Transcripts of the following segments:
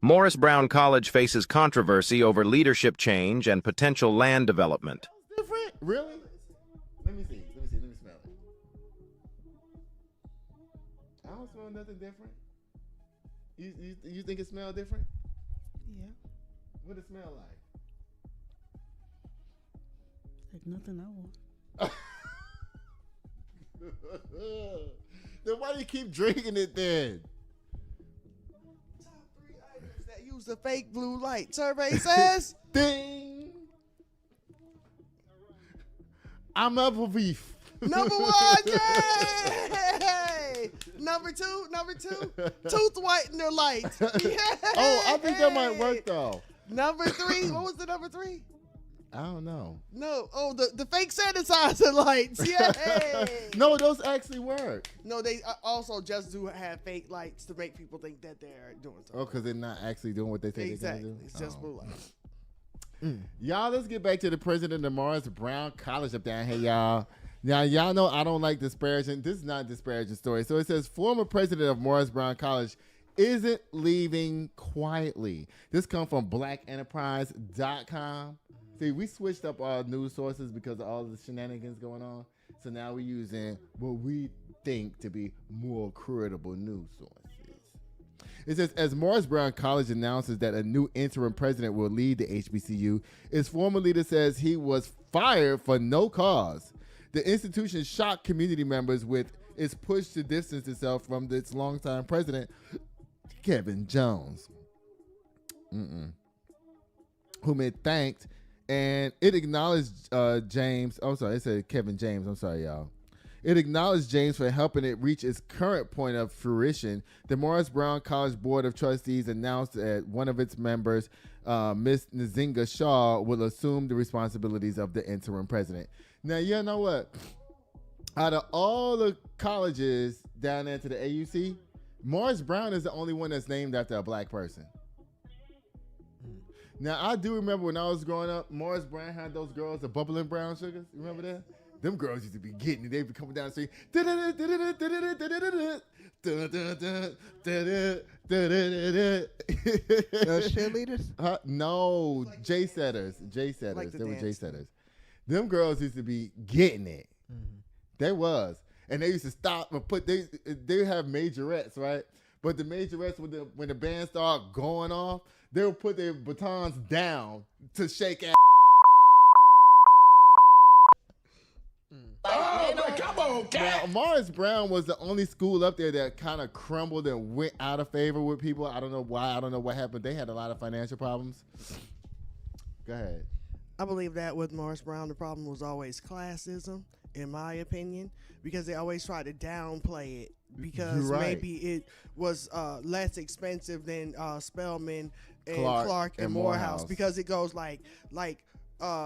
Morris Brown College faces controversy over leadership change and potential land development. Different? Really? Let me see. Let me smell it. I don't smell nothing different. You think it smells different? Yeah. What it smell like? Like nothing I want. Then why do you keep drinking it then? Top 3 items that use the fake blue light. Survey says, Ding! I'm up beef. number 1, yay! Number 2, tooth whitener light. Yay! Oh, I think that might work though. Number 3, what was the number 3? I don't know. No, the fake sanitizer lights. Yay! No, those actually work. No, they also just do have fake lights to make people think that they're doing something. Oh, because they're not actually doing what they say Exactly. they're going to do? It's just blue lights. Y'all, let's get back to the president of Morris Brown College up down here, y'all. Now, y'all know I don't like disparaging. This is not a disparaging story. So it says former president of Morris Brown College isn't leaving quietly. This comes from blackenterprise.com. See, we switched up our news sources because of all the shenanigans going on. So now we're using what we think to be more credible news sources. It says, as Morris Brown College announces that a new interim president will lead the HBCU, its former leader says he was fired for no cause. The institution shocked community members with its push to distance itself from its longtime president, Kevin Jones, whom it thanked, and it acknowledged James. Oh, sorry, it said Kevin James. I'm sorry, y'all. It acknowledged James for helping it reach its current point of fruition. The Morris Brown College Board of Trustees announced that one of its members, Miss Nzinga Shaw, will assume the responsibilities of the interim president. Now, you know what? Out of all the colleges down there to the AUC, Morris Brown is the only one that's named after a black person. Now, I do remember when I was growing up, Morris Brown had those girls, the bubbling brown sugars. You remember that? Them girls used to be getting it. They'd be coming down the street. Those cheerleaders? No, J-setters. J-setters. Like the They were dance. J-setters. Them girls used to be getting it. They was. And they used to stop and they have majorettes, right? But the majorettes, when the band started going off, they would put their batons down to shake ass. Oh, man, come on, Now, Morris Brown was the only school up there that kind of crumbled and went out of favor with people. I don't know why. I don't know what happened. They had a lot of financial problems. Go ahead. I believe that with Morris Brown, the problem was always classism, in my opinion, because they always tried to downplay it because You're right. maybe it was less expensive than Spelman and Clark Clark and and Morehouse, Morehouse. because it goes like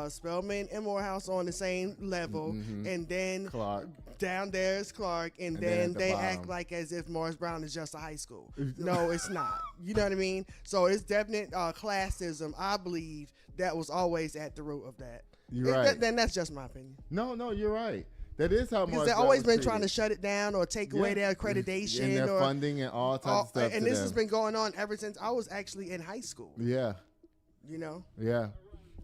Spelman and Morehouse on the same level, and then Clark. down there is Clark, and then then at the they bottom. act like as if Morris Brown is just a high school. No, it's not. You know what I mean? So it's definite classism. I believe that was always at the root of that. You're right. Then that's just my opinion. No, you're right. That is how Because Morris they've Brown always was been treated. trying to shut it down or take away their accreditation and their or funding and all types of stuff. and to this them. has been going on ever since I was actually in high school. Yeah, You know, yeah.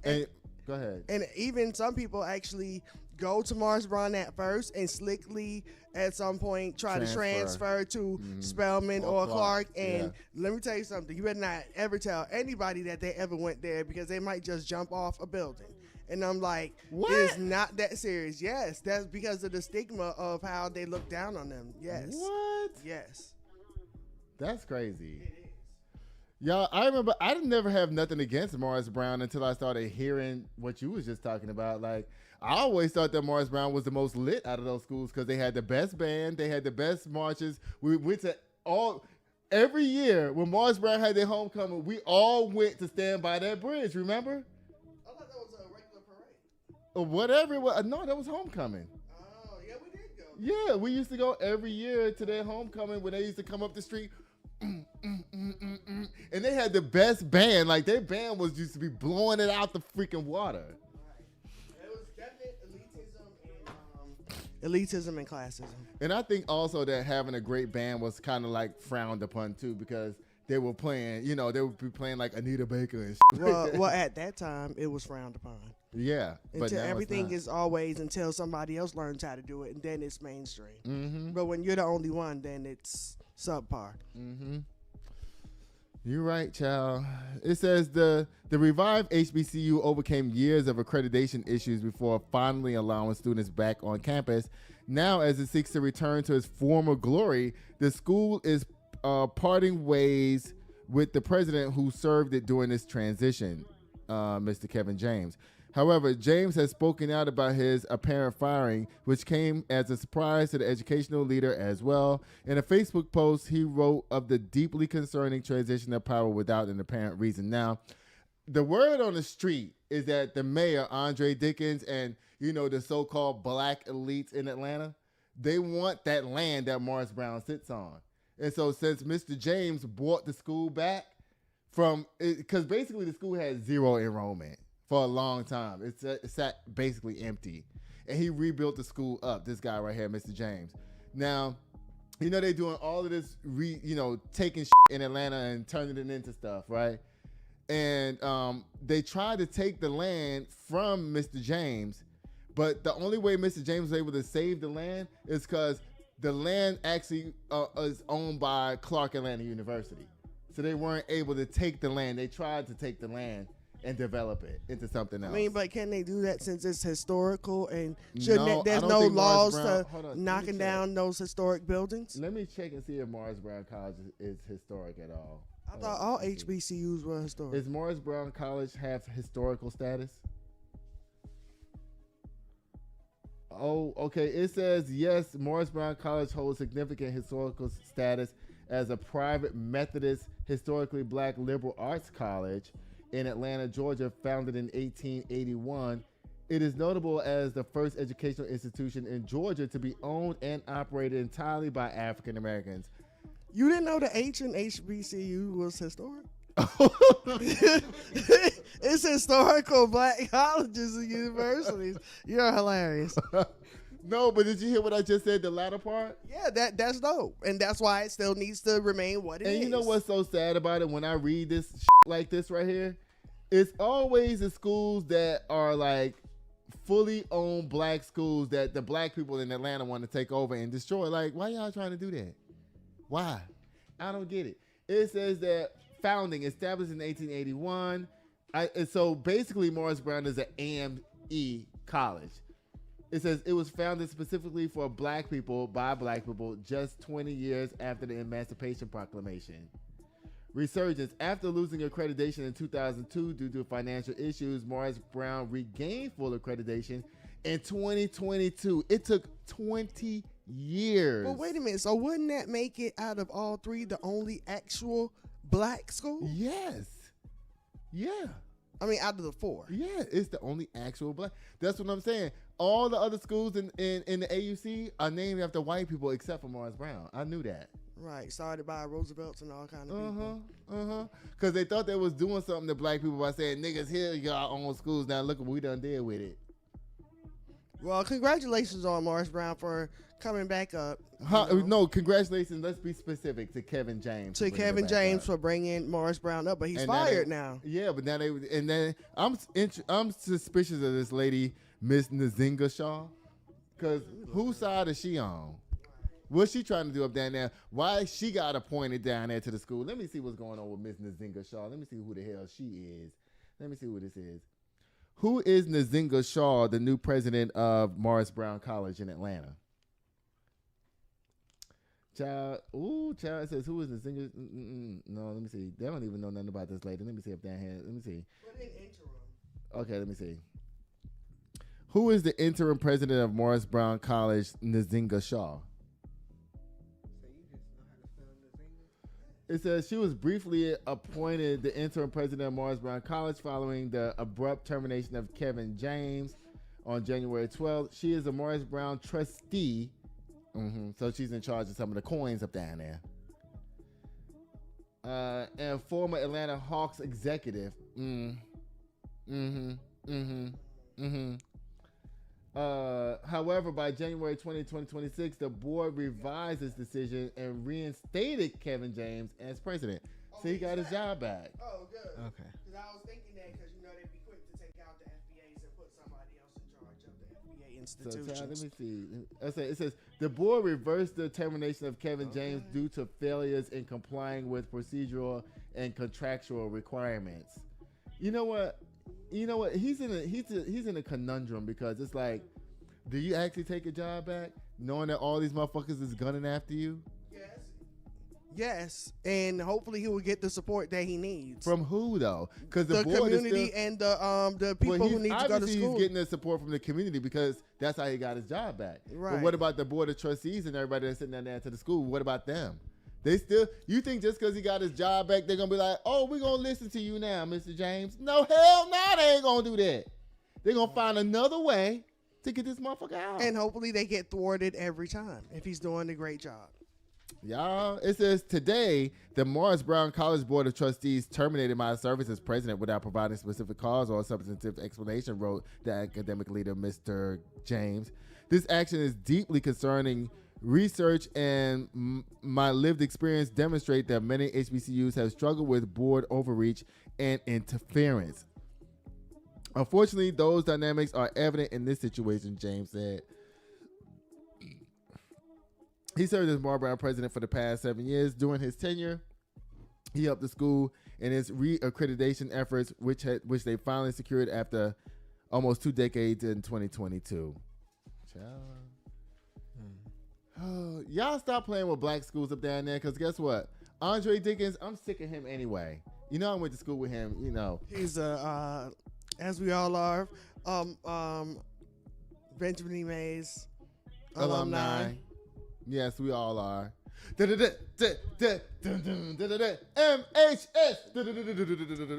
And go ahead. and even some people actually go to Morris Brown at first and slickly at some point try to transfer to Spelman Or or Clark, Clark. And let me tell you something: you better not ever tell anybody that they ever went there, because they might just jump off a building. And I'm like, What? it's not that serious. Yes, that's because of the stigma of how they look down on them. Yes. What? Yes. That's crazy. Y'all, I remember I didn't never have nothing against Morris Brown until I started hearing what you was just talking about. Like, I always thought that Morris Brown was the most lit out of those schools because they had the best band, they had the best marches. We went to every year when Morris Brown had their homecoming, we all went to stand by that bridge. Remember? I thought that was a regular parade. Or whatever it was. No, that was homecoming. Oh, yeah, we did go. Yeah, we used to go every year to their homecoming when they used to come up the street. And they had the best band. Like, their band was used to be blowing it out the freaking water. It was definite elitism and classism. And I think also that having a great band was kind of like frowned upon too, because they were playing, they would be playing like Anita Baker and shit. Well, at that time, it was frowned upon. Yeah. But Until now everything it's is always until somebody else learns how to do it, and then it's mainstream. Mm-hmm. But when you're the only one, then it's subpar. Mm-hmm. You're right, child. It says the revived HBCU overcame years of accreditation issues before finally allowing students back on campus. Now, as it seeks to return to its former glory, the school is parting ways with the president who served it during this transition, Mr. Kevin James. However, James has spoken out about his apparent firing, which came as a surprise to the educational leader as well. In a Facebook post, he wrote of the deeply concerning transition of power without an apparent reason. Now, the word on the street is that the mayor, Andre Dickens, and, the so-called black elites in Atlanta, they want that land that Morris Brown sits on. And so since Mr. James bought the school back because basically the school had zero enrollment for a long time. It sat basically empty. And he rebuilt the school up, this guy right here, Mr. James. Now, they're doing all of this, taking shit in Atlanta and turning it into stuff, right? And they tried to take the land from Mr. James, but the only way Mr. James was able to save the land is because the land actually is owned by Clark Atlanta University. So they weren't able to take the land. They tried to take the land and develop it into something else. I mean, but can they do that since it's historical and shouldn't No, there's I don't no think laws Morris Brown- to hold on, let me knocking check. down those historic buildings? Let me check and see if Morris Brown College is historic at all. I thought all HBCUs were historic. Does Morris Brown College have historical status? Oh, okay. It says, yes, Morris Brown College holds significant historical status as a private Methodist, historically black liberal arts college in Atlanta, Georgia, founded in 1881. It is notable as the first educational institution in Georgia to be owned and operated entirely by African Americans. You didn't know the H in HBCU was historic? It's historical black colleges and universities. You're hilarious. No, but did you hear what I just said, the latter part? Yeah, that's dope. And that's why it still needs to remain what it is. And you know what's so sad about it? When I read this like this right here, it's always the schools that are like fully owned black schools that the black people in Atlanta want to take over and destroy. Like, why y'all trying to do that? Why? I don't get it. It says that founding, established in 1881. So basically, Morris Brown is an AME college. It says it was founded specifically for black people by black people just 20 years after the Emancipation Proclamation. Resurgence. After losing accreditation in 2002 due to financial issues, Morris Brown regained full accreditation in 2022. It took 20 years. But wait a minute. So wouldn't that make it out of all three the only actual black school? Yes. Yeah. I mean, out of the four. Yeah, it's the only actual black. That's what I'm saying. All the other schools in the AUC are named after white people except for Morris Brown. I knew that. Right. Started by Roosevelt's and all kind of people. Because they thought they was doing something to black people by saying, niggas, here y'all own schools. Now look what we done did with it. Well, congratulations on Morris Brown for coming back up. No, congratulations. Let's be specific to Kevin James. To Kevin James for bringing Morris Brown up, but he's fired now. Yeah, but now I'm suspicious of this lady, Miss Nzinga Shaw, because whose side is she on? What's she trying to do up down there? Why she got appointed down there to the school? Let me see what's going on with Miss Nzinga Shaw. Let me see who the hell she is. Let me see who this is. Who is Nzinga Shaw, the new president of Morris Brown College in Atlanta? Child, it says, who is Nzinga? No, let me see. They don't even know nothing about this lady. Let me see if down here. Let me see. Okay, let me see. Who is the interim president of Morris Brown College, Nzinga Shaw? It says she was briefly appointed the interim president of Morris Brown College following the abrupt termination of Kevin James on January 12th. She is a Morris Brown trustee, so she's in charge of some of the coins up down there. And former Atlanta Hawks executive. However, by January 20, 2026, the board revised its decision and reinstated Kevin James as president. So he got his job back. Oh, good. Okay. Because I was thinking that because they'd be quick to take out the FBAs and put somebody else in charge of the FBA So institutions. Ty, let me see. It says the board reversed the termination of Kevin James due to failures in complying with procedural and contractual requirements. You know what? He's in a conundrum because it's like, do you actually take a job back knowing that all these motherfuckers is gunning after you? Yes, and hopefully he will get the support that he needs From who though? Because the board community is still, and the people who need to go to obviously school. he's getting the support from the community because that's how he got his job back. Right. But what about the board of trustees and everybody that's sitting down there to the school? What about them? They still, you think just because he got his job back, they're gonna be like, oh, we're gonna listen to you now, Mr. James? No, hell no, they ain't gonna do that. They're gonna find another way to get this motherfucker out. And hopefully they get thwarted every time if he's doing a great job. Y'all, it says today the Morris Brown College Board of Trustees terminated my service as president without providing specific cause or substantive explanation, wrote the academic leader, Mr. James. This action is deeply concerning. Research and my lived experience demonstrate that many HBCUs have struggled with board overreach and interference. Unfortunately, those dynamics are evident in this situation, James said. He served as Morris Brown president for the past 7 years. During his tenure, he helped the school in its re-accreditation efforts, which they finally secured after almost 2 decades in 2022. Oh, y'all stop playing with black schools up down there, because guess what? Andre Dickens, I'm sick of him anyway. You know, I went to school with him, you know. He's as we all are, Benjamin E. Mays alumni. Yes, we all are. MHS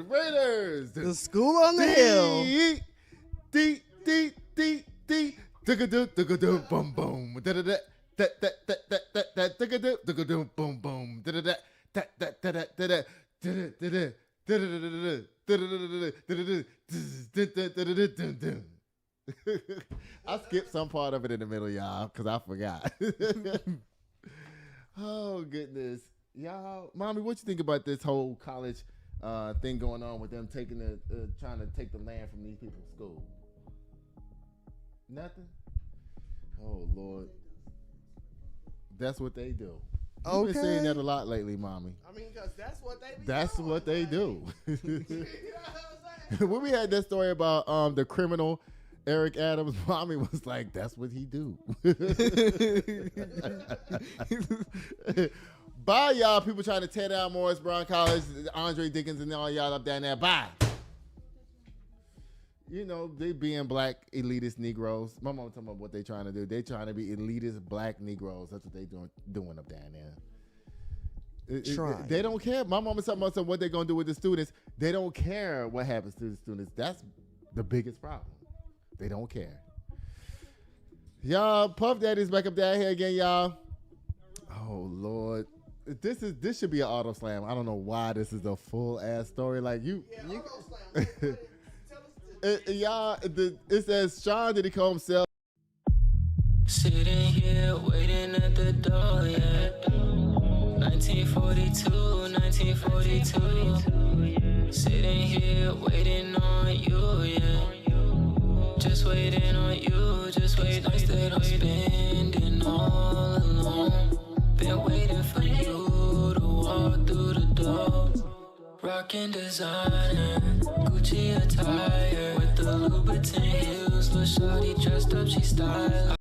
Raiders. The school on the hill. Boom boom. Boom boom. I skipped some part of it in the middle, y'all, because I forgot. Oh, goodness. Y'all, Mommy, what you think about this whole college thing going on with them taking trying to take the land from these people's school? Nothing? Oh, Lord. That's what they do. You've been saying that a lot lately, Mommy. I mean, because that's what they be That's doing, what they like. do. You know what I'm saying? When we had that story about the criminal Eric Adams, Mommy was like, that's what he do. Bye, y'all. People trying to tear down Morris Brown College, Andre Dickens and all y'all up down there. Bye. You know, they being black elitist Negroes. My mom talking about what they trying to do. They trying to be elitist black Negroes. That's what they doing up down there. They don't care. My mom was talking about what they're going to do with the students. They don't care what happens to the students. That's the biggest problem. They don't care. Y'all, Puff Daddy's back up down here again, y'all. Oh, Lord. This should be an auto slam. I don't know why this is a full ass story. Like you auto slam. Tell us y'all, it says Sean Diddy Combs Sitting here waiting at the door, yeah. 1942, 1942. Sitting here waiting on you, yeah. Just waiting on you, just waiting. That I'm spending all alone. Been waiting for you to walk through the door. Rockin' designer, Gucci attire with the Louboutin heels. Little shawty dressed up, she style.